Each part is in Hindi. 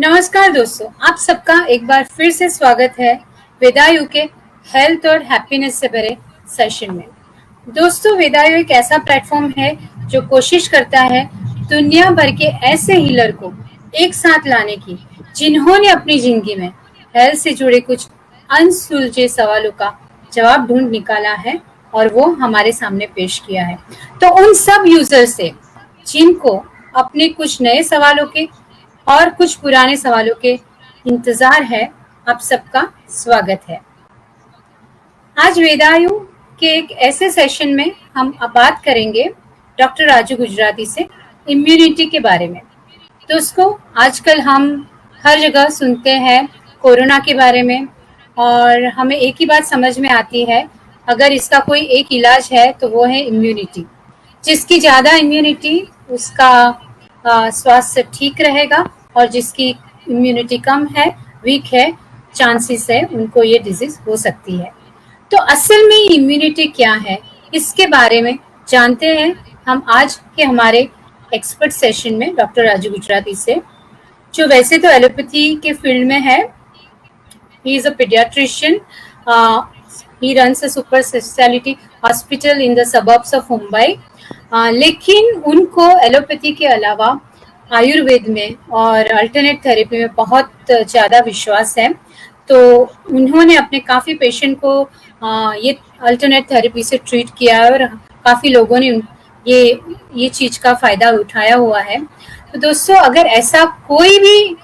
नमस्कार दोस्तों, आप सबका एक बार फिर से स्वागत है वेदायु के हेल्थ और हैप्पीनेस से भरे सेशन में। दोस्तों, वेदायु एक ऐसा प्लेटफॉर्म है जो कोशिश करता है दुनिया भर के ऐसे हीलर को एक साथ लाने की जिन्होंने अपनी जिंदगी में हेल्थ से जुड़े कुछ अनसुलझे सवालों का जवाब ढूंढ निकाला है और वो हमारे सामने पेश किया है। तो उन सब यूजर से जिनको अपने कुछ नए सवालों के और कुछ पुराने सवालों के इंतजार है, आप सबका स्वागत है। आज वेदायु के एक ऐसे सेशन में हम अब बात करेंगे डॉक्टर राजू गुजराती से इम्यूनिटी के बारे में। दोस्तों, आजकल हम हर जगह सुनते हैं कोरोना के बारे में और हमें एक ही बात समझ में आती है, अगर इसका कोई एक इलाज है तो वो है इम्यूनिटी। जिसकी ज़्यादा इम्यूनिटी उसका स्वास्थ्य ठीक रहेगा और जिसकी इम्यूनिटी कम है, वीक है, चांसेस है उनको ये डिजीज हो सकती है। तो असल में इम्यूनिटी क्या है, इसके बारे में जानते हैं हम आज के हमारे एक्सपर्ट सेशन में डॉक्टर राजू गुजराती से, जो वैसे तो एलोपैथी के फील्ड में है। He is a paediatrician, he runs a super speciality hospital in the suburbs of Mumbai. लेकिन उनको एलोपैथी के अलावा आयुर्वेद में और अल्टरनेट थेरेपी में बहुत ज़्यादा विश्वास है। तो उन्होंने अपने काफ़ी पेशेंट को ये अल्टरनेट थेरेपी से ट्रीट किया है और काफ़ी लोगों ने ये चीज़ का फ़ायदा उठाया हुआ है। तो दोस्तों, अगर ऐसा कोई भी,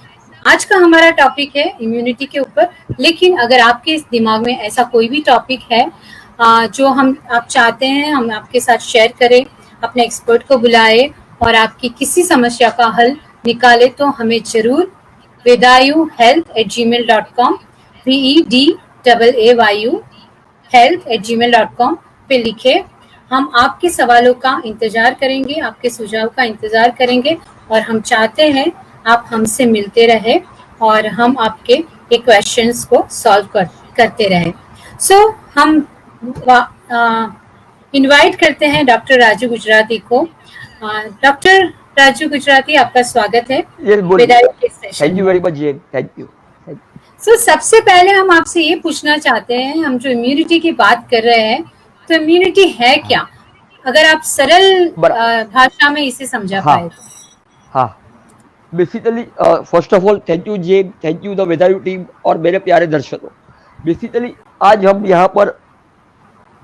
आज का हमारा टॉपिक है इम्यूनिटी के ऊपर, लेकिन अगर आपके दिमाग में ऐसा कोई भी टॉपिक है जो आप चाहते हैं हम आपके साथ शेयर करें, अपने एक्सपर्ट को बुलाए और आपकी किसी समस्या का हल निकाले, तो हमें जरूर vedayuhealth@gmail.com VEDAAYU health@gmail.com पे लिखे। हम आपके सवालों का इंतजार करेंगे, आपके सुझाव का इंतजार करेंगे और हम चाहते हैं आप हमसे मिलते रहे और हम आपके ये क्वेश्चंस को सॉल्व करते रहे। सो हम इनवाइट करते हैं डॉक्टर राजू गुजराती को। डॉक्टर राजू गुजराती, आपका स्वागत है। थैंक यू वेरी मच जी, थैंक यू। सो सबसे पहले हम आपसे ये पूछना चाहते हैं, हम जो इम्यूनिटी की बात कर रहे हैं, तो इम्यूनिटी है क्या, अगर आप सरल भाषा में इसे समझा पाए तो। हाँ, basically first of all thank you जी, thank you the Vedayu team और मेरे प्यारे दर्शकों। बेसिकली आज हम यहाँ पर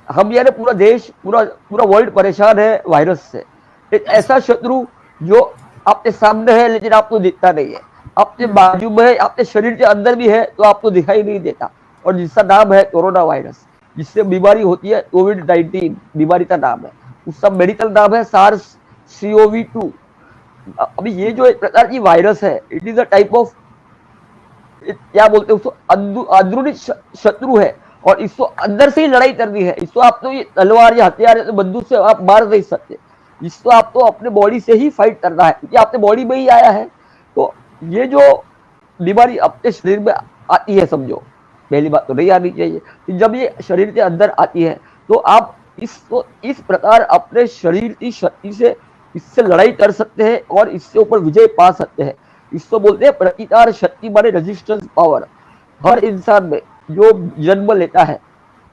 पूरा देश, पूरा वर्ल्ड परेशान है वायरस से। एक ऐसा शत्रु जो आपके सामने है लेकिन आपको दिखता नहीं है, आपके बाजू में है, आपके शरीर के अंदर भी है तो आपको दिखाई नहीं देता, और जिसका नाम है कोरोना वायरस, जिससे बीमारी होती है कोविड-19 बीमारी का नाम है। उसका मेडिकल नाम है SARS-CoV-2। अभी ये जो एक प्रकार की वायरस है, it is a type of, क्या बोलते हैं उसको, अंदरूनी शत्रु है और इसको अंदर से ही लड़ाई करनी है। इसको आप तो ये तलवार या हथियार या बंदूक से आप मार नहीं सकते, इसको आपको अपने बॉडी से ही फाइट करना है, क्योंकि आपने बॉडी में ही आया है। तो ये जो बीमारी अपने शरीर में आती है, समझो पहली बात तो नहीं आनी चाहिए, जब ये शरीर के अंदर आती है तो आप इसको इस प्रकार अपने शरीर की शक्ति से इससे लड़ाई कर सकते हैं और इससे ऊपर विजय पा सकते हैं। इसको बोलते हैं प्रतिकार शक्ति, माने रेजिस्टेंस पावर। हर इंसान में जो जन्म लेता है,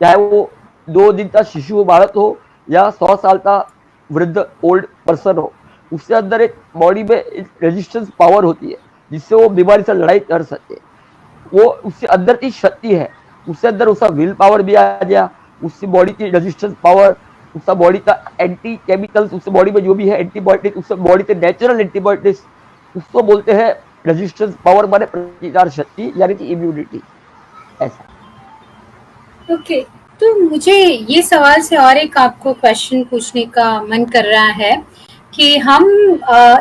चाहे वो 2 दिन का शिशु बालक हो या 100 साल का वृद्ध ओल्ड पर्सन हो, उसके अंदर एक बॉडी में एक रेजिस्टेंस पावर होती है जिससे वो बीमारी से लड़ाई कर सकते। वो उसके अंदर की शक्ति है, उसके अंदर उसका विल पावर भी आ गया, उसकी बॉडी की रेजिस्टेंस पावर, उसका बॉडी का एंटी केमिकल्स, उसके बॉडी में जो भी है एंटीबायोटिक, उसके बॉडी के नेचुरल एंटीबायोटिक्स, उसको बोलते हैं रेजिस्टेंस पावर, माने प्रतिकार शक्ति, यानी कि इम्यूनिटी। ऐसा। ओके, तो मुझे ये सवाल से और एक आपको क्वेश्चन पूछने का मन कर रहा है कि हम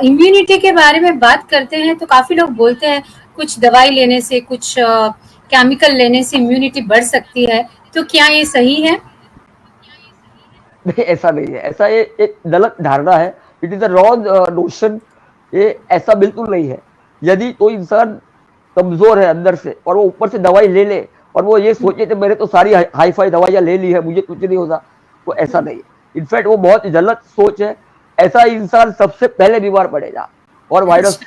इम्यूनिटी के बारे में बात करते हैं तो काफी लोग बोलते हैं कुछ दवाई लेने से, कुछ केमिकल लेने से इम्यूनिटी बढ़ सकती है, तो क्या ये सही है? नहीं, ऐसा नहीं है, ऐसा ये एक गलत धारणा है। It is a wrong notion. ये ऐसा बिल्कुल नहीं है। यदि कोई इंसान कमजोर है अंदर से और वो ऊपर से दवाई ले ले और वो ये सोचे कि मैंने तो सारी हाई फाई दवाइयाँ ले ली है, मुझे कुछ नहीं होता, तो ऐसा नहीं है। इनफैक्ट वो बहुत गलत सोच है। ऐसा इंसान सबसे पहले बीमार पड़ेगा और वायरस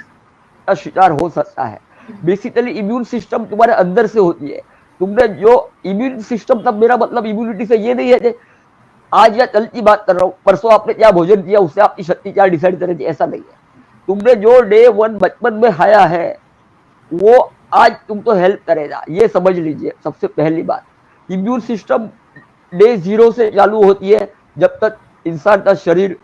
का शिकार हो सकता है। बेसिकली इम्यून सिस्टम तुम्हारे अंदर से होती है। तुमने जो इम्यून सिस्टम, तब मेरा मतलब इम्यूनिटी से ये नहीं है कि आज या कल की बात कर रहा हूँ, परसों आपने क्या भोजन किया उससे आपकी शक्ति क्या डिसाइड करेगी, ऐसा नहीं है। तुमने जो डे 1 बचपन में खाया है वो आज तुमको हेल्प करेगा, ये समझ लीजिए। सबसे पहली बात, इम्यून सिस्टम डे 0 से चालू होती है। जब तक इंसान का शरीर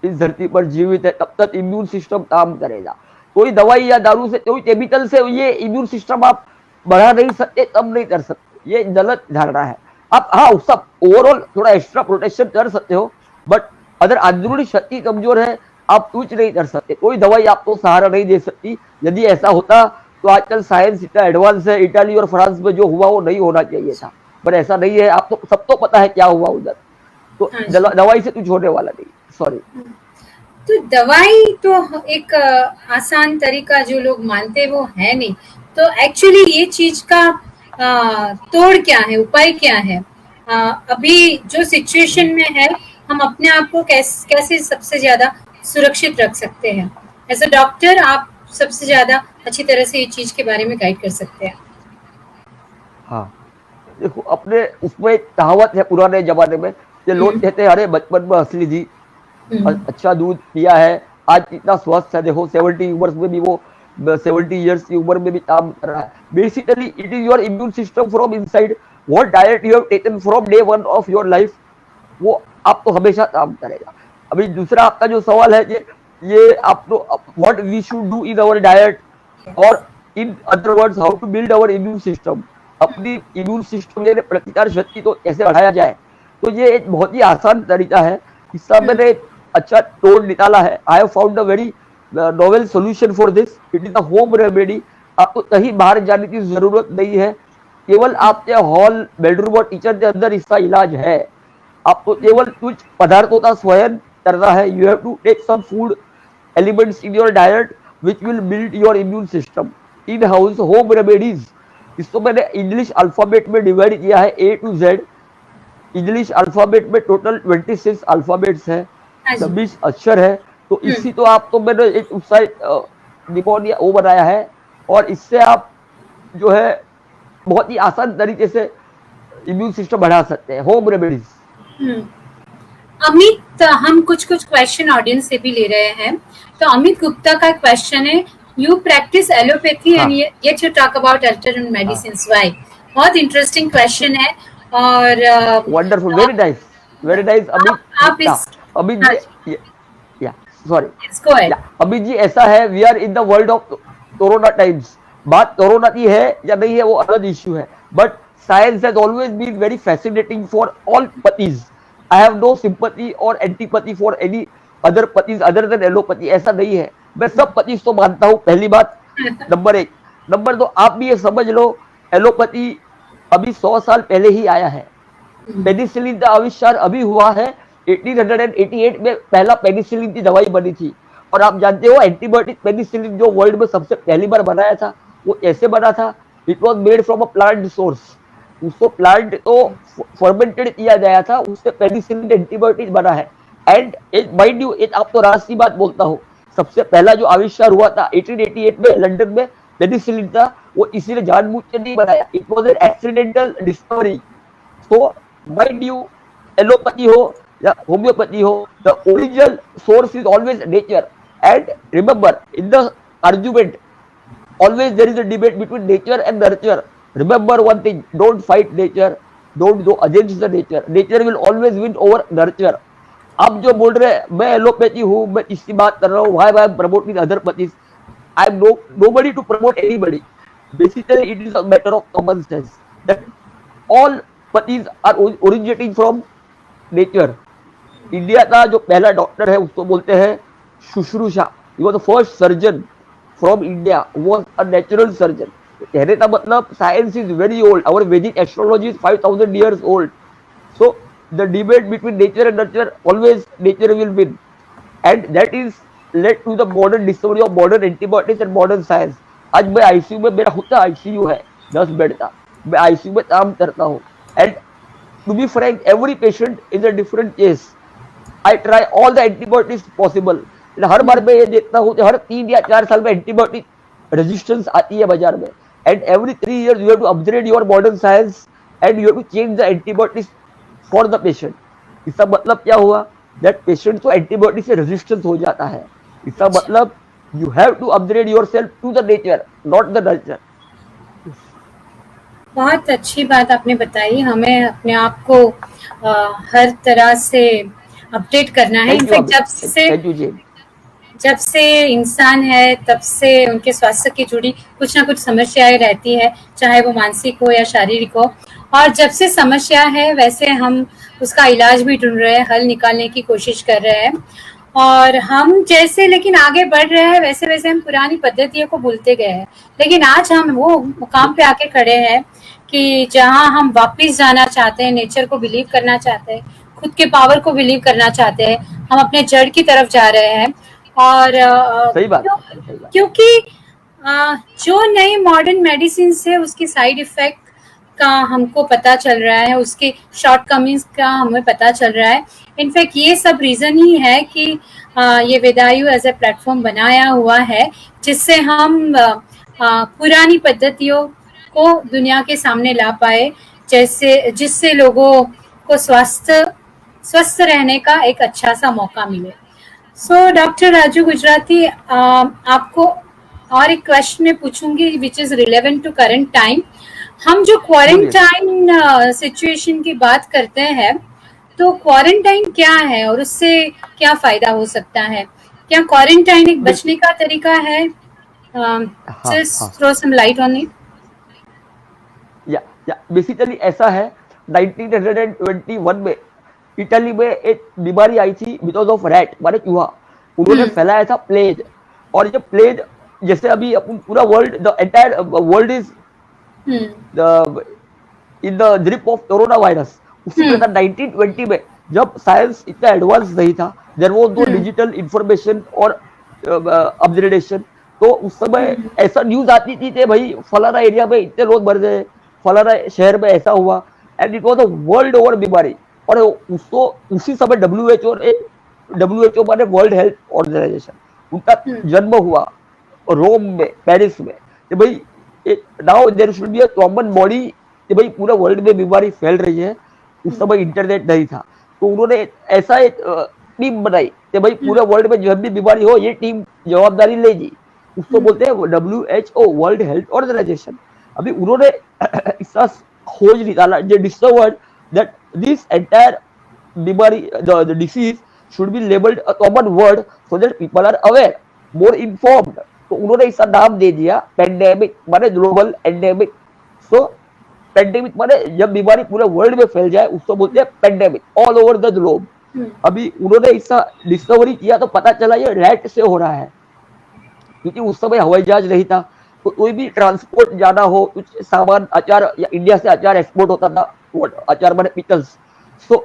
इस धरती पर जीवित है तब तक इम्यून सिस्टम काम करेगा। कोई दवाई या दारू से, कोई केमिकल से ये इम्यून सिस्टम आप बढ़ा नहीं सकते, कम नहीं कर सकते, ये गलत धारणा है। आप हाँ सब ओवरऑल थोड़ा एक्स्ट्रा प्रोटेक्शन कर सकते हो, बट अगर अंदरूनी शक्ति कमजोर है आप कुछ नहीं कर सकते। कोई दवाई आपको सहारा नहीं दे सकती। यदि ऐसा होता तो आजकल साइंस इतना एडवांस है, इटाली और फ्रांस में जो हुआ वो नहीं होना चाहिए था, पर ऐसा नहीं है। आप तो सब तो पता है क्या हुआ उधर, तो दवाई से कुछ होने वाला नहीं। सॉरी। तो दवाई तो एक आसान तरीका जो लोग मानते हैं वो है नहीं। तो एक्चुअली ये चीज का तोड़ क्या है, उपाय क्या है? अभी जो सिचुएशन में है हम अपने आप को कैसे सबसे ज्यादा सुरक्षित रख सकते हैं? एज अ डॉक्टर आप सबसे ज्यादा अच्छी तरह से ये चीज के बारे में गाइड कर सकते हैं। हाँ देखो, अपने उसमें कहावत है पुराने जमाने में, ये लोग कहते हैं अरे बचपन में असली जी अच्छा दूध पिया है, आज इतना स्वस्थ है, देखो 70 उम्र में भी वो 70 इयर्स की उम्र में भी काम कर रहा है। Basically it is your immune system from inside. What diet you have taken from day 1 of your life, वो आपको हमेशा काम करेगा। अभी दूसरा आपका जो सवाल है कि ये आप तो what we should do in our diet, और in other words how to build our immune system. अपनी इम्यून सिस्टम यानी प्रतिकार शक्ति को कैसे बढ़ाया जाए, तो ये एक बहुत ही आसान तरीका है। इसका मैंने अच्छा तोड़ निकाला है। I have found a very novel solution for this. It is a home remedy. आपको कहीं बाहर जाने की जरूरत नहीं है, केवल आपके हॉल, बेडरूम और किचन के अंदर इसका इलाज है। आपको केवल कुछ पदार्थों का स्वयं करना है। You have to take some food elements in your diet which will build your immune system. In house home remedies, इसको मैंने इंग्लिश अल्फाबेट में डिवाइड किया है A to Z। English alphabet में टोटल 26 अल्फाबेट्स है, 26 अक्षर है। तो इसी तो आप तो मैंने एक वेबसाइट निपोनिया वो बनाया है, और इससे आप जो है बहुत ही आसान तरीके से इम्यून सिस्टम बढ़ा सकते हैं। Home remedies. अमित, हम कुछ क्वेश्चन ऑडियंस से भी ले रहे हैं। तो अमित गुप्ता का क्वेश्चन है, you practise allopathy and yet you talk about alternative medicines, why? बहुत इंटरेस्टिंग क्वेश्चन है। और wonderful, very nice, very nice. Amit ji, sorry, Amit ji ऐसा है, we are in the world of corona times. बात कोरोना की है या नहीं है वो अलग इश्यू है, but science has always been very fascinating for all pathies. I have no sympathy और antipathy for any other पतीज other than allopathy, ऐसा नहीं है। मैं सब पतीज तो मानता हूँ, पहली बात, नंबर 1। नंबर 2, आप भी ये समझ लो, एलोपैथी अभी 100 साल पहले ही आया है। पेनिसिलिन का आविष्कार अभी हुआ है। 1888 में पहला पेनिसिलिन की दवाई बनी थी। और आप जानते हो एंटीबायोटिक पेनिसिलिन जो वर्ल्ड में सबसे पहली बार बनाया था वो कैसे बना था? It was made from a plant source. उसको प्लांट को फर्मेंटेड किया गया था, उससे पेनिसिलिन एंटीबायोटिक बना है। एंड माइंड यू, एक आपको राज की बात बोलता हूँ, सबसे पहला जो आविष्कार हुआ था 1888 में लंदन में पेनिसिलिन का, वो इसीलिए जानबूझ के नहीं बनाया। It was an accidental discovery. So mind you, allopathy हो या होम्योपैथी हो, the original source is always nature. And remember, in the argument always there is a debate between nature and nurture. Remember one thing, don't fight nature, don't go against the nature. Nature will always win over nurture. आप जो बोल रहे हैं मैं एलोपैथी हूँ, मैं इसकी बात कर रहा हूँ, why I am promoting other pathies? I am nobody to promote anybody. Basically it is a matter of common sense that all pathies are originating from nature. India का जो पहला डॉक्टर है उसको बोलते हैं शुश्रूषा। He was the first surgeon from India, was a natural surgeon. कहने का मतलब science is very old. Our Vedic astrology is 5000 years old. So the debate between nature and nurture, always nature will win, and that is led to the modern discovery of modern antibiotics and modern science. आज मैं आईसीयू में, मेरा खुद का आईसीयू है 10 बेड का, मैं आईसीयू में काम करता हूँ। And to be frank, every patient is a different case. I try all the antibiotics possible. हर बार मैं ये देखता हूँ कि हर 3 या 4 साल में एंटीबायोटिक रेजिस्टेंस आती है बाजार में, and every 3 years you have to upgrade your modern science and you have to change the antibiotics for the patient. इसका मतलब क्या हुआ, दैट पेशेंट को एंटीबायोटिक से रेजिस्टेंस हो जाता है। इसका मतलब you have to upgrade yourself to the nature, not the nurture. बहुत अच्छी बात आपने बताई। हमें अपने आप को हर तरह से अपडेट करना है। इनफैक्ट जब से इंसान है तब से उनके स्वास्थ्य की जुड़ी कुछ ना कुछ समस्याएं रहती है, चाहे वो मानसिक हो या शारीरिक हो। और जब से समस्या है वैसे हम उसका इलाज भी ढूंढ रहे हैं, हल निकालने की कोशिश कर रहे हैं। और हम जैसे लेकिन आगे बढ़ रहे हैं वैसे वैसे हम पुरानी पद्धतियों को भूलते गए हैं। लेकिन आज हम वो मुकाम पे आके खड़े हैं कि जहां हम वापस जाना चाहते हैं, नेचर को बिलीव करना चाहते हैं, खुद के पावर को बिलीव करना चाहते हैं, हम अपने जड़ की तरफ जा रहे हैं। और सही बात, क्योंकि जो नई मॉडर्न मेडिसिन है उसकी साइड इफेक्ट का हमको पता चल रहा है, उसके शॉर्टकमिंग्स का हमें पता चल रहा है। इनफैक्ट ये सब रीजन ही है कि ये वेदायु एज ए प्लेटफॉर्म बनाया हुआ है जिससे हम पुरानी पद्धतियों को दुनिया के सामने ला पाए, जिससे लोगों को स्वस्थ रहने का एक अच्छा सा मौका मिले। सो डॉक्टर राजू गुजराती, आपको और एक क्वेश्चन मैं पूछूंगी which is relevant to current time. हम जो क्वारंटाइन सिचुएशन की बात करते हैं, तो क्वारंटाइन क्या है और उससे क्या फायदा हो सकता है? क्या क्वारंटाइन एक बचने का तरीका है? Just throw some light on it. या बेसिकली ऐसा है, 1921 में इटली में एक बीमारी आई थी बिकॉज ऑफ रैट, माने चूहा। उन्होंने फैलाया था प्लेग। और ये प्लेग जैसे अभी अपन पूरा world, the entire world is in the grip of corona virus. उसी प्रकार 1920 में जब साइंस इतना एडवांस नहीं था, there was no digital information और अपग्रेडेशन, तो उस समय ऐसा न्यूज आती थी कि भाई फलाना एरिया में इतने लोग मर गए, फलाना शहर में ऐसा हुआ, and it was a world over बीमारी। और उसको उसी समय WHO माने वर्ल्ड हेल्थ ऑर्गेनाइजेशन, उनका जन्म हुआ रोम में, पेरिस में, कि भाई now there should be a common body, कि भाई पूरा वर्ल्ड में बीमारी फैल रही है। उस समय इंटरनेट नहीं था, तो उन्होंने ऐसा एक टीम बनाई कि भाई पूरे वर्ल्ड में जब भी बीमारी हो ये टीम जवाबदारी लेगी। उसको बोलते हैं WHO, वर्ल्ड हेल्थ ऑर्गेनाइजेशन। अभी उन्होंने इसका खोज निकाला, जे डिस्कवर्ड दैट दिस एंटायर बीमारी, the disease should be labelled a common word so that people are aware, more informed. तो उन्होंने इसका नाम दे दिया पेंडेमिक, माने ग्लोबल एंडेमिक। सो पेंडेमिक माने जब बीमारी पूरे वर्ल्ड में फैल जाए उसको बोलते हैं pandemic, all over the globe. अभी उन्होंने इसका डिस्कवरी किया तो पता चला ये रैट से हो रहा है, क्योंकि उस समय हवाई जहाज नहीं था, तो कोई भी ट्रांसपोर्ट जाना हो, कुछ सामान, अचार, या इंडिया से अचार एक्सपोर्ट होता था, अचार माने pickles. So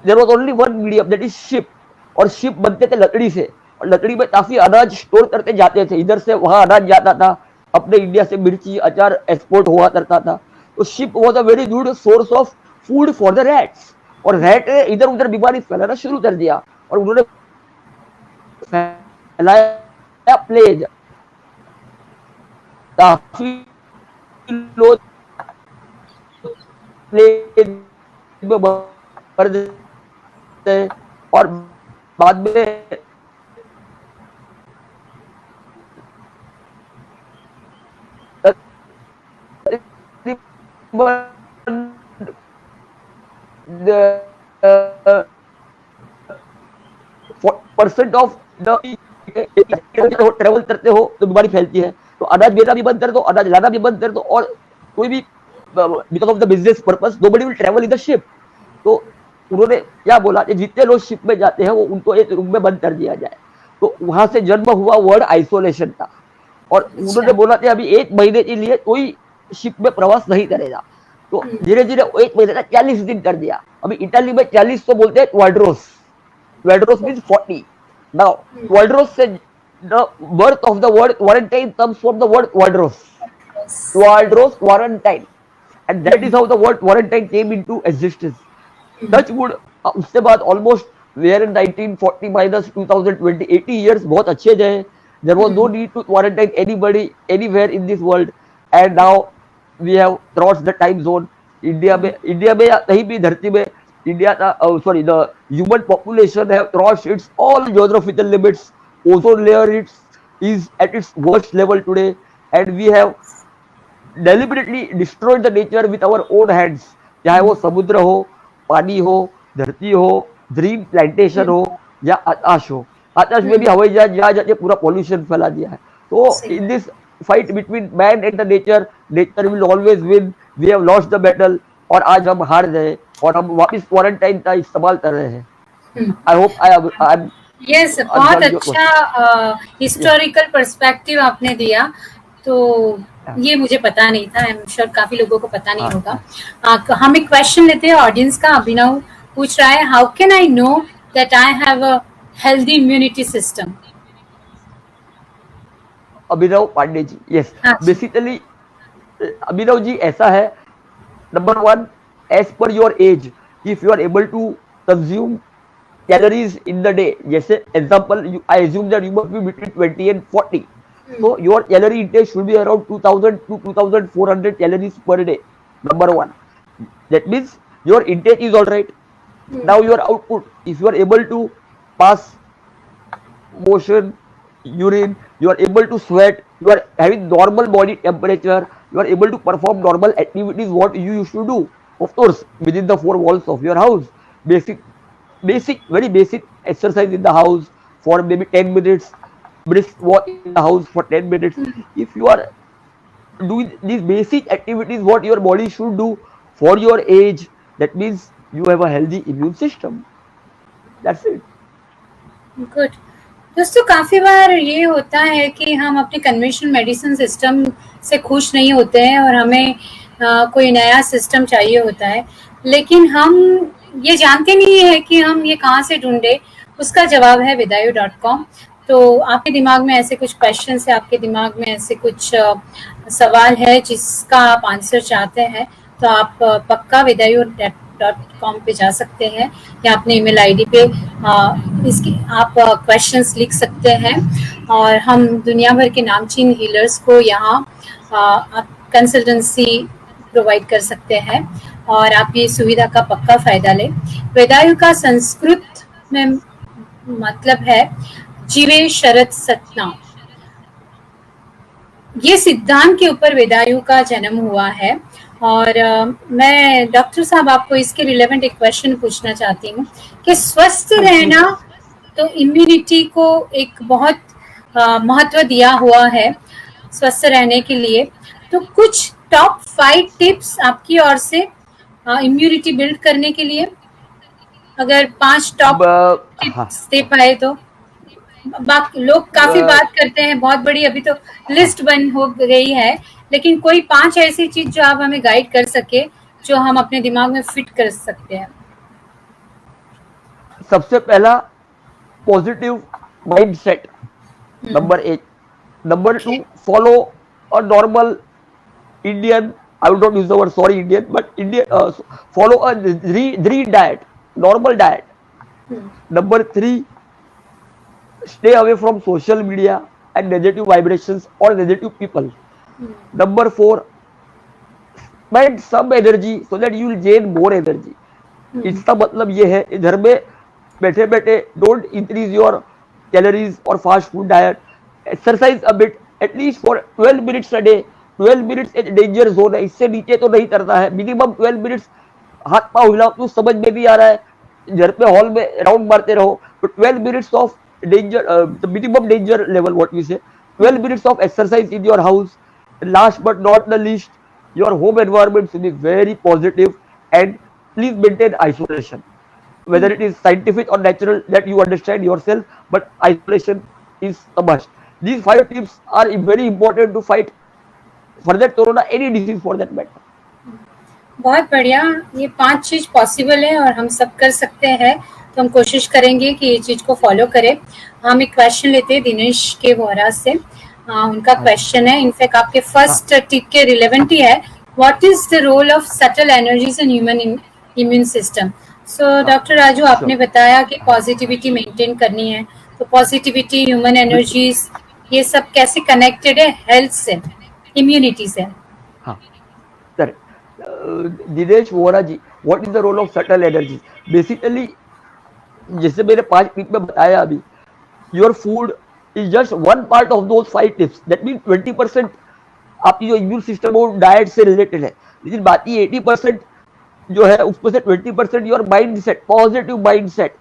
there was only one medium, that is ship. और शिप बनते थे लकड़ी से, और लकड़ी में काफी अनाज स्टोर करते जाते थे, इधर से वहां अनाज जाता था, अपने इंडिया से मिर्ची, अचार एक्सपोर्ट हुआ करता था। तो ship was a very good source of food for the rats. और रैट ने इधर उधर बीमारी फैलाना शुरू कर दिया, और उन्होंने फैलाया प्लेग। काफी लोग प्लेग में मर गए, और बाद में परसेंट ऑफ द ट्रेवल करते हो तो बीमारी फैलती है। तो अनाज लेना भी बंद कर दो, अनाज लाना भी बंद कर दो, और कोई भी because of the business purpose nobody will travel in the ship. तो उन्होंने क्या बोला कि जितने लोग शिप में जाते हैं वो उनको एक रूम में बंद कर दिया जाए। तो वहां से जन्म हुआ वर्ड आइसोलेशन का। और उन्होंने बोला कि अभी 1 महीने के लिए कोई शिप में प्रवास नहीं करेगा। तो धीरे धीरे 1 महीने का 40 दिन कर दिया। अभी इटली में 40 तो बोलते हैं क्वाड्रोस, क्वाड्रोस मीन्स 40। नाउ क्वाड्रोस से the birth of the word quarantine comes from the word quadros, quarantine, and that is how the word quarantine came into existence. Touch wood, उससे बाद almost we are in 1940 minus 2020, 80 years बहुत अच्छे गए, There was no need to quarantine anybody anywhere in this world, and now we have crossed the time zone. India में या कहीं भी धरती में इंडिया का the human population have crossed its all geographical limits. Ozone layer is at its worst level today, and we have deliberately destroyed the nature with our own hands. चाहे वो समुद्र हो, पानी हो, धरती हो, ग्रीन प्लांटेशन हो या आकाश हो. आकाश में भी हवाई जहाज जा जाके पूरा पॉल्यूशन फैला दिया है. तो in this fight between man and the nature, nature will always win. We have lost the battle और आज हम हार गए और हम वापस क्वारंटाइन का इस्तेमाल कर रहे हैं. I hope I am yes, बहुत अच्छा हिस्टोरिकल पर्सपेक्टिव आपने दिया. तो ये मुझे पता नहीं था. आई एम श्योर काफी लोगों को पता नहीं होगा. हम एक क्वेश्चन लेते हैं ऑडियंस का. अभिनव पूछ रहा है, how can I know that I have a healthy immunity system? Abhinav Pandey ji, yes. Basically Abhinav ji ऐसा है, number 1, as per your age, if you are able to consume calories in the day. जैसे example, I assume that you must be between 20 and 40. So your calorie intake should be around 2000 to 2400 calories per day. Number 1. That means your intake is all right. Now your output, if you are able to pass motion, urine, you are able to sweat, you are having normal body temperature, you are able to perform normal activities what you used to do, of course within the 4 walls of your house. Very basic exercise in the house for maybe 10 minutes, brisk walk in the house for 10 minutes. If you are doing these basic activities what your body should do for your age, that means you have a healthy immune system. That's it. Good. दोस्तों, काफी बार ये होता है कि हम अपने कन्वेंशनल मेडिसिन सिस्टम से खुश नहीं होते हैं और हमें कोई नया सिस्टम चाहिए होता है, लेकिन हम ये जानते नहीं है कि हम ये कहाँ से ढूंढे. उसका जवाब है vidayu.com. तो आपके दिमाग में ऐसे कुछ क्वेश्चन है, आपके दिमाग में ऐसे कुछ सवाल है जिसका आप आंसर चाहते हैं, तो आप पक्का vidayu.com पे जा सकते हैं या अपने ईमेल आईडी पे इसके आप क्वेश्चंस लिख सकते हैं और हम दुनिया भर के नामचीन हीलर्स को यहाँ कंसल्टेंसी प्रोवाइड कर सकते हैं और आप ये सुविधा का पक्का फायदा लें. वेदायु का संस्कृत में मतलब है जीवे शरद सतना. ये सिद्धांत के ऊपर वेदायु का जन्म हुआ है और मैं डॉक्टर साहब आपको इसके रिलेवेंट एक क्वेश्चन पूछना चाहती हूँ कि स्वस्थ रहना, तो इम्यूनिटी को एक बहुत महत्व दिया हुआ है स्वस्थ रहने के लिए. तो कुछ टॉप 5 टिप्स आपकी ओर से इम्यूनिटी बिल्ड करने के लिए, अगर 5 टॉप टिप्स दे पाए तो. लोग काफी बात करते हैं, बहुत बड़ी अभी तो लिस्ट बन हो गई है, लेकिन कोई 5 ऐसी चीज जो आप हमें गाइड कर सके, जो हम अपने दिमाग में फिट कर सकते हैं. सबसे पहला positive mindset, number 1. Number 2, follow a normal Indian, I would not use the word sorry Indian, but Indian, follow a green diet, normal diet. Number 3, stay away from social media and negative vibrations or negative people. Number 4, spend some energy so that you will gain more energy. इसका मतलब ये है, घर में बैठे बैठे don't increase your calories or fast food diet. Exercise a bit, at least for 12 minutes a day. 12 minutes एक डेंजर जोन है, इससे नीचे तो नहीं करना है. मिनिमम 12 मिनट्स हाथ पाँव हिलाओ तो समझ में भी आ रहा है, घर पे हॉल में राउंड मारते रहो. तो 12 minutes of danger, the minimum danger level what we say, 12 minutes of exercise in your house. Last but not the least, your home environment should be very positive and please maintain isolation. Whether it is scientific or natural, that you understand yourself, but isolation is a must. These 5 tips are very important to fight further corona, any disease for that matter. बहुत बढ़िया. ये 5 चीज पॉसिबल है और हम सब कर सकते हैं, तो हम कोशिश करेंगे कि ये चीज को फॉलो करें. हम एक क्वेश्चन लेते हैं दिनेश के वोहरा से. उनका क्वेश्चन है, इनफैक्ट आपके फर्स्ट टिप के रिलेवेंट ही है, what is the role of subtle energies in human immune system. So doctor Raju, आपने बताया कि पॉजिटिविटी मेंटेन करनी है, तो पॉजिटिविटी, ह्यूमन एनर्जीज ये सब कैसे कनेक्टेड है हेल्थ से, इम्यूनिटी से? हाँ, correct. Dinesh Vora ji, what is the role of subtle energy? Basically जैसे मैंने 5 टिप में बताया अभी, your food is just one part of those 5 tips. That mean 20% आपकी जो इम्यून सिस्टम है वो डाइट से रिलेटेड है, लेकिन बाकी 80% जो है उसमें से 20% your mind set, positive mind set,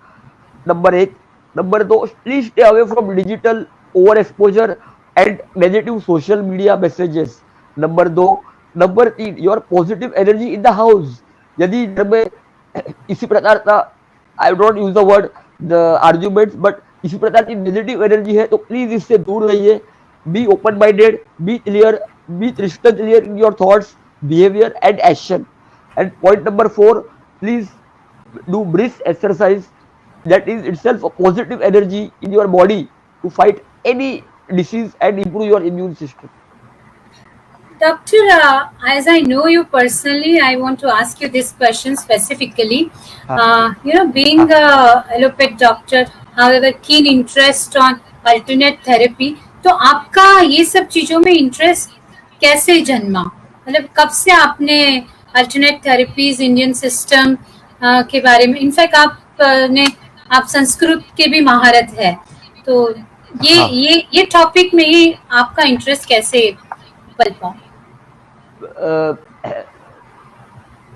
number 1। Number 2, please stay away from digital over exposure and negative social media messages, number 2। Number 3, your positive energy in the house. यदि घर में इसी प्रकार का, I don't use the word the arguments, but इसी प्रकार की नेगेटिव एनर्जी है तो प्लीज इससे दूर रहिए। Be open minded, be clear, be crystal clear in your thoughts, behaviour and action. And point number 4, please do brisk exercise, that is itself a positive energy in your body to fight any disease and improve your immune system. Doctor, as I know you personally, I want to ask you this question specifically. Being a allopathic doctor, however, keen interest on alternate therapy, तो आपका ये सब चीजों में इंटरेस्ट कैसे जन्मा? मतलब कब से आपने अल्टरनेट थेरेपीज, इंडियन सिस्टम के बारे में, इनफैक्ट आप संस्कृत के भी महारत है, तो ये टॉपिक में ही आपका इंटरेस्ट कैसे पलता?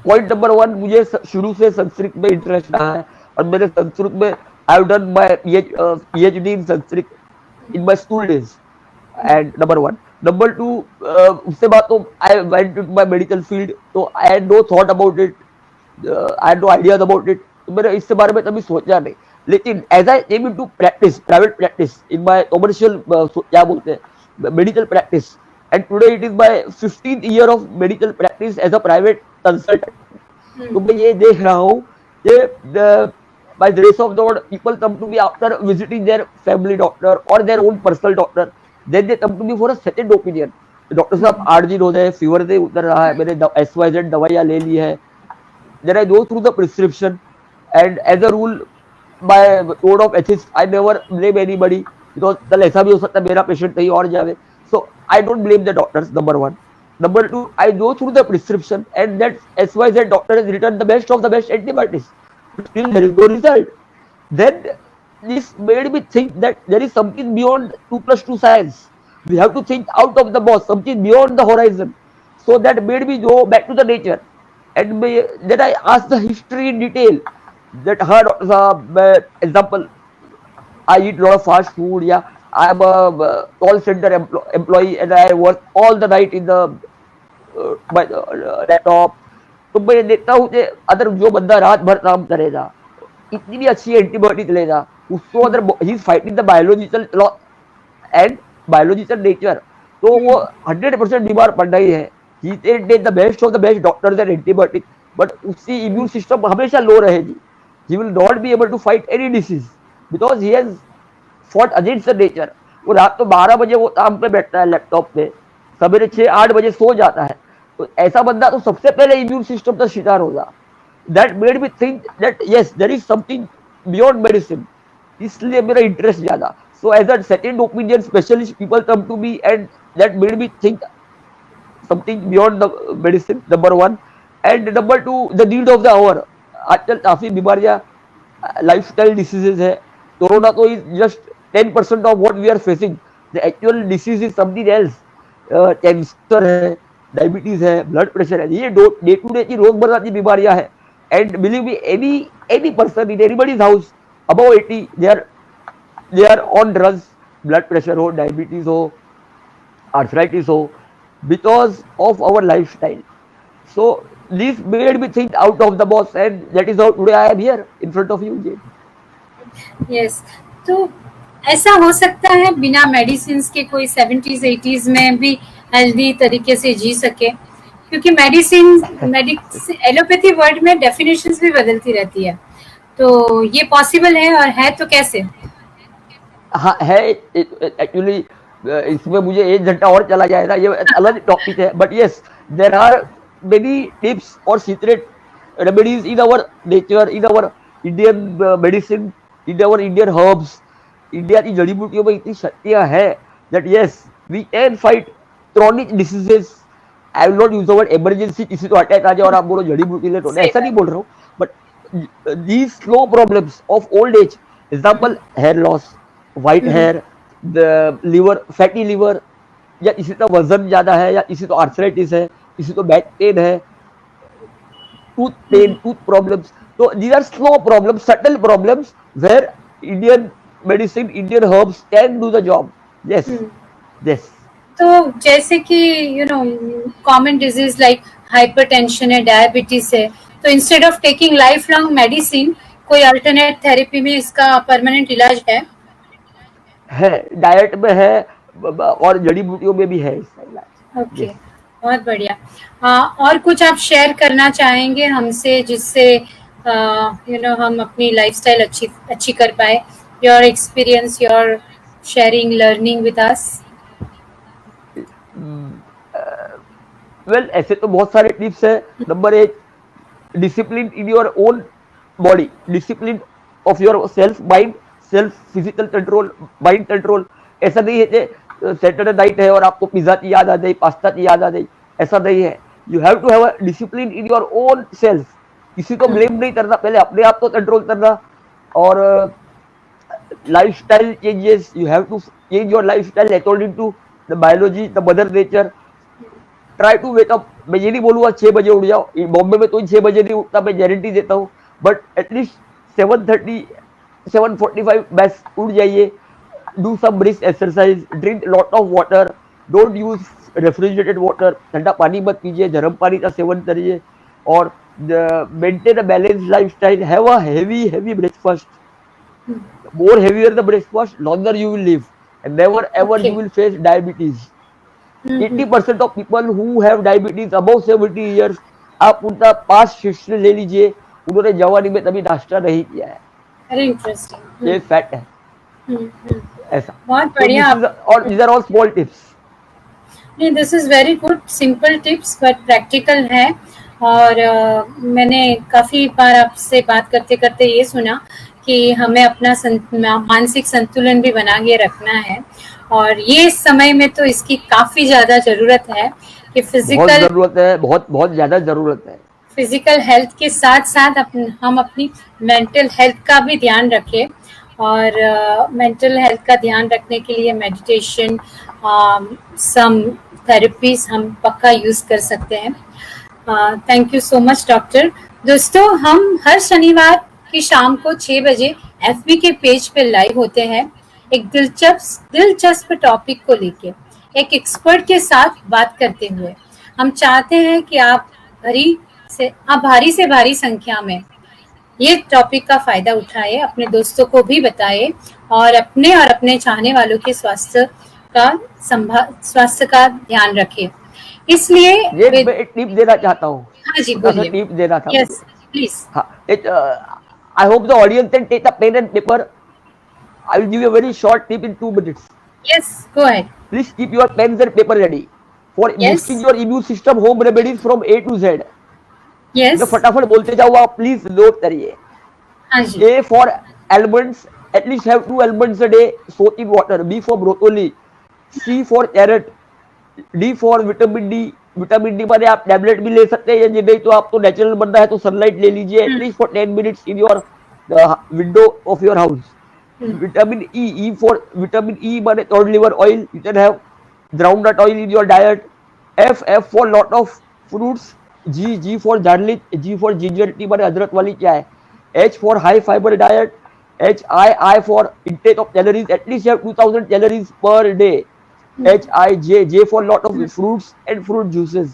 पॉइंट नंबर 1, मुझे शुरू से संस्कृत में इंटरेस्ट रहा है और मैंने संस्कृत में I have done my PhD in Sanskrit in my school days, and number 1। Number 2, उससे बात तो I went to my medical field, तो I had no thought about it, I had no ideas about it, तो मैंने इसके बारे में कभी सोचा नहीं। लेकिन as I came into practice, private practice in my commercial, क्या बोलते हैं, medical practice, and today it is my 15th year of medical practice as a private consultant. तो मैं ये देख रहा हूँ कि by the grace of God people come to me after visiting their family doctor or their own personal doctor, then they come to me for a second opinion. Doctor साहब 8 दिन हो गए, फीवर दे उतर रहा है, मैंने XYZ दवाइयाँ ले ली है, then I go through the prescription and as a rule by code of ethics I never blame anybody because कल ऐसा भी हो सकता है मेरा पेशेंट कहीं और जावे, so I don't blame the doctors, number 1. Number 2, I go through the prescription and that XYZ doctor has written the best of the best antibiotics, but still there is no result. Then this made me think that there is something beyond 2+2 science. We have to think out of the box, something beyond the horizon. So that made me go back to the nature, and then I asked the history in detail. That हाँ डॉक्टर साहब, example, I eat a lot of fast food, yeah, I am a call center employee and I work all the night in the my laptop. तो मैं देखता हूँ कि अगर जो बंदा रात भर काम करेगा, इतनी भी अच्छी एंटीबायोटिक लेगा, उसको अगर he is fighting the biological law and biological nature, तो वो 100% बीमार पड़ना ही है। He take the best of the best doctors and antibiotic, but उसकी इम्यून सिस्टम हमेशा लो रहेगी। He will not be able to fight any disease because he has fought against the nature. वो रात को 12 बजे वो काम पे बैठता है लैपटॉप पे, सवेरे 6-8 बजे सो जाता है, तो ऐसा बंदा तो सबसे पहले इम्यून सिस्टम का शिकार होगा। That made me think that yes there is something beyond medicine, इसलिए मेरा इंटरेस्ट ज्यादा। So as a second opinion specialist people come to me and that made me think something beyond the medicine, number 1। And number 2, the need of the hour. आजकल काफी बीमारियां, लाइफस्टाइल डिसीजेज है। कोरोना तो is just 10% of what we are facing. The actual disease is something else. Cancer है, डायबिटीज है, ब्लड प्रेशर है, ये डे टू डे की रोजमर्रा की बीमारियां है। And believe me, any person in anybody's house above 80 they are on drugs, blood pressure हो, डायबिटीज हो, आर्थराइटिस हो, because of our lifestyle. So this made me think out of the box and that is how today I am here in front of you. Yes, तो ऐसा हो सकता है बिना मेडिसिन के कोई 70s 80s में भी हेल्दी तरीके से जी सके, क्योंकि मेडिसिन एलोपैथी वर्ड में डेफिनेशंस भी बदलती रहती है, तो ये पॉसिबल है, और है तो कैसे? हाँ है, एक्चुअली इसमें मुझे 1 घंटा और चला जाएगा, ये अलग टॉपिक है, but yes there are many tips और secret remedies in our nature, in our Indian medicine, in our Indian herbs. India की जड़ी बूटियों में इतनी शक्तियां हैं that yes, we can fight chronic diseases. I will not use the word emergency, किसी तो अटैक आ जाए और आप बोलो जड़ी बूटी ले, तो सही ऐसा नहीं बात। बोल रहा हूँ, but these slow problems of old age, example hair loss, white hmm, hair, the liver, fatty liver, या किसी का वजन ज्यादा है, या किसी को आर्थराइटिस है, किसी को बैक पेन है, tooth pain, hmm, tooth problems. So these are slow problems, subtle problems where Indian medicine, Indian herbs can do the job. Yes, hmm. yes. तो जैसे कि कॉमन डिजीज लाइक हाइपरटेंशन है, डायबिटीज है, तो instead of taking life long medicine, कोई अल्टरनेट थेरेपी में इसका परमानेंट इलाज है? है, डाइट में है, और जड़ी बूटियों में भी है इसका इलाज। Okay, yes. बहुत बढ़िया। और कुछ आप शेयर करना चाहेंगे हमसे जिससे हम अपनी लाइफस्टाइल अच्छी अच्छी कर पाए? Your experience, your sharing learning with us. Well, ऐसे तो बहुत सारे टिप्स है। नंबर एक, discipline in your own body, discipline of your self mind, self physical control, mind control. ऐसा नहीं है कि सैटरडे नाइट है और आपको पिज्जा की याद आ जाए, पास्ता की याद आ जाए, ऐसा नहीं है। You have to have a discipline in your own self. किसी को ब्लेम नहीं करना, पहले अपने आप को कंट्रोल करना। और lifestyle changes, you have to change your lifestyle according to the biology, the mother nature. Try to wake up. मैं ये नहीं बोलूंगा 6 बजे उठ जाओ, बॉम्बे में तो 6 बजे नहीं उठता, मैं गारंटी देता हूँ, बट एटलीस्ट 7:30 7:45 बस उठ जाइए। Do some brisk exercise, drink lot of water, don't use refrigerated water, ठंडा पानी मत पीजिए, गर्म पानी का सेवन करिए। और maintain a balance life style, have a heavy breakfast. More heavier the breakfast, longer you will live, and never ever okay. you will face diabetes. Hmm. 80% of people who have diabetes above 70 years, आप उनका पास्ट हिस्ट्री ले लीजिए, उन्होंने जवानी में कभी नाश्ता नहीं किया है। Very interesting. ये फैक्ट है हम्म। ऐसा। बहुत तो बढ़िया दिस आप। इज, और these are all small tips. नहीं, this is very good, simple tips but practical है। और मैंने काफ़ी बार आपसे बात करते करते ये सुना कि हमें अपना मानसिक संतुलन भी बना के रखना है, और ये समय में तो इसकी काफ़ी ज़्यादा ज़रूरत है कि बहुत जरूरत है, बहुत बहुत ज्यादा जरूरत है। फिजिकल हेल्थ के साथ साथ हम अपनी मेंटल हेल्थ का भी ध्यान रखें। और मेंटल हेल्थ का ध्यान रखने के लिए मेडिटेशन, सम थेरेपीज हम पक्का यूज़ कर सकते हैं। Thank you so much doctor. दोस्तों, हम हर शनिवार की शाम को 6 बजे एफबी के पेज पे लाइव होते हैं, एक दिलचस्प टॉपिक को लेके, एक एक्सपर्ट के साथ बात करते हुए। हम चाहते हैं कि आप भारी से भारी संख्या में ये टॉपिक का फायदा उठाए, अपने दोस्तों को भी बताए, और अपने चाहने वालों के स्वास्थ्य का ध्यान रखें। इसलिए ये मैं एक टिप देना चाहता हूँ, हाँ जी, छोटा सा बोलिए। टिप देना था यस, मुझे। प्लीज। हाँ, I hope the audience can take a pen and paper. I will give you a very short tip in 2 minutes. Yes, go ahead. Please keep your pens and paper ready for yes, boosting your immune system. Home remedies from A to Z. Yes, मैं फटाफट बोलते जाऊंगा, आप प्लीज नोट करिए। हाँ जी। A for almonds, at least have 2 almonds a day soaked in water. B for broccoli. C for carrot. D for vitamin D. Vitamin D माने आप टैबलेट भी ले सकते हैं, या नहीं तो आपको नेचुरल बनना है तो सनलाइट ले लीजिए at least for 10 minutes in your window of your house. Vitamin E, E for vitamin E माने cod liver oil, you can have groundnut oil in your diet. F for lot of fruits. G for garlic, G for ginger tea माने अदरक वाली चाय। H for high fiber diet. I for intake of calories, at least have 2000 calories per day. J for lot of fruits and fruit juices.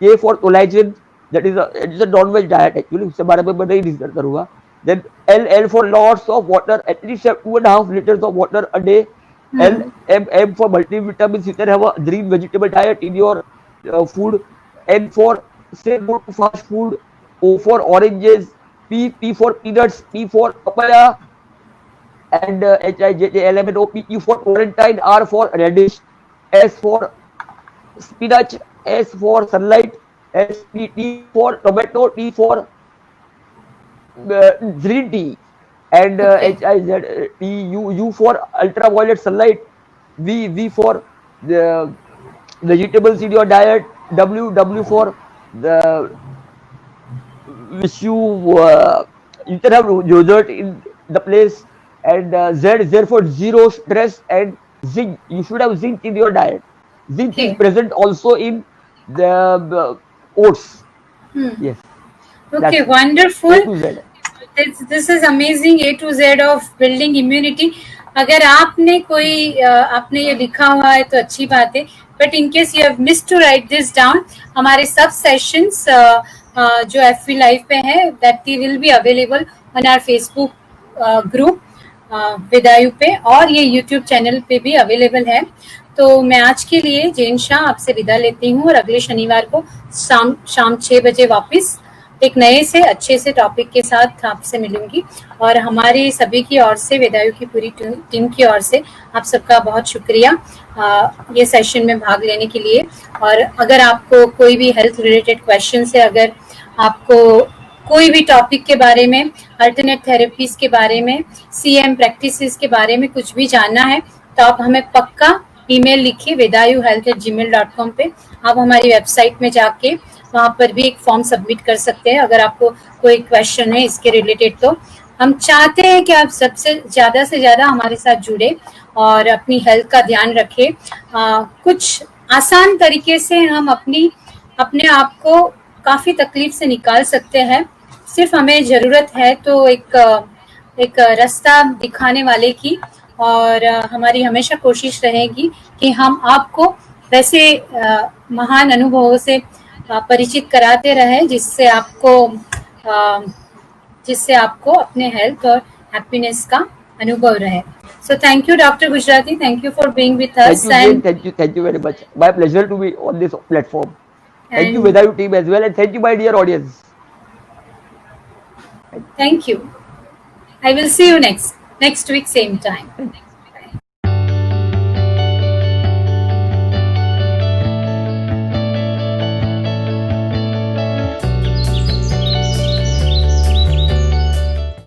K for collagen, that is a non-veg diet actually, उसके बारे में मैं नहीं डिस्कस करूंगा। Then L for lots of water, at least have 2.5 liters of water a day. M for multivitamins, you can have a green vegetable diet in your food. N for say no to fast food. O for oranges. P for peanuts. P for papaya. And HIJLMNO. Q for quarantine. R for radish. S for spinach. S for sunlight. T for tomato. T for green tea. And Okay. HIZTU for ultraviolet sunlight. V for the vegetables in your diet, W for the which you can have yogurt in the place, and Z for zero stress, and zinc. You should have zinc in your diet. Zinc is Okay. present also in the oats. Yes, Okay, that's A wonderful. to Z. This is amazing, A to Z of building immunity. अगर आपने कोई आपने ये लिखा हुआ है तो अच्छी बात है, but in case you have miss to write this down, हमारे सब सेशंस जो FV लाइव पे है that will be available on our Facebook group Vidayu पे, और ये यूट्यूब चैनल पे भी अवेलेबल है. तो मैं आज के लिए जैन शाह आपसे विदा लेती हूँ और अगले शनिवार को शाम 6 बजे वापस एक नए से अच्छे से टॉपिक के साथ आपसे मिलूंगी. और हमारी सभी की ओर से, वेदायु की पूरी टीम की ओर से आप सबका बहुत शुक्रिया ये सेशन में भाग लेने के लिए. और अगर आपको कोई भी हेल्थ रिलेटेड क्वेश्चन है, अगर आपको कोई भी टॉपिक के बारे में, अल्टरनेट थेरेपीज के बारे में, CM प्रैक्टिसेस के बारे में कुछ भी जानना है, तो आप हमें पक्का ईमेल लिखिए vedayuhealth@gmail.com पे. आप हमारी वेबसाइट में जाके वहाँ पर भी एक फॉर्म सबमिट कर सकते हैं अगर आपको कोई क्वेश्चन है इसके रिलेटेड. तो हम चाहते हैं कि आप सबसे ज़्यादा हमारे साथ जुड़े और अपनी हेल्थ का ध्यान रखें. कुछ आसान तरीके से हम अपने आप को काफ़ी तकलीफ से निकाल सकते हैं. सिर्फ हमें ज़रूरत है तो एक रास्ता दिखाने वाले की, और हमारी हमेशा कोशिश रहेगी कि हम आपको वैसे महान अनुभवों से परिचित कराते रहें जिससे आपको अपने हेल्थ और हैप्पीनेस का अनुभव रहे. So thank you, Dr. Gujrati. Thank you for being with us. Thank you very much. My pleasure to be on this platform. Thank you, Vedayu team as well, and thank you, my dear audience. Thank you. I will see you next week, same time.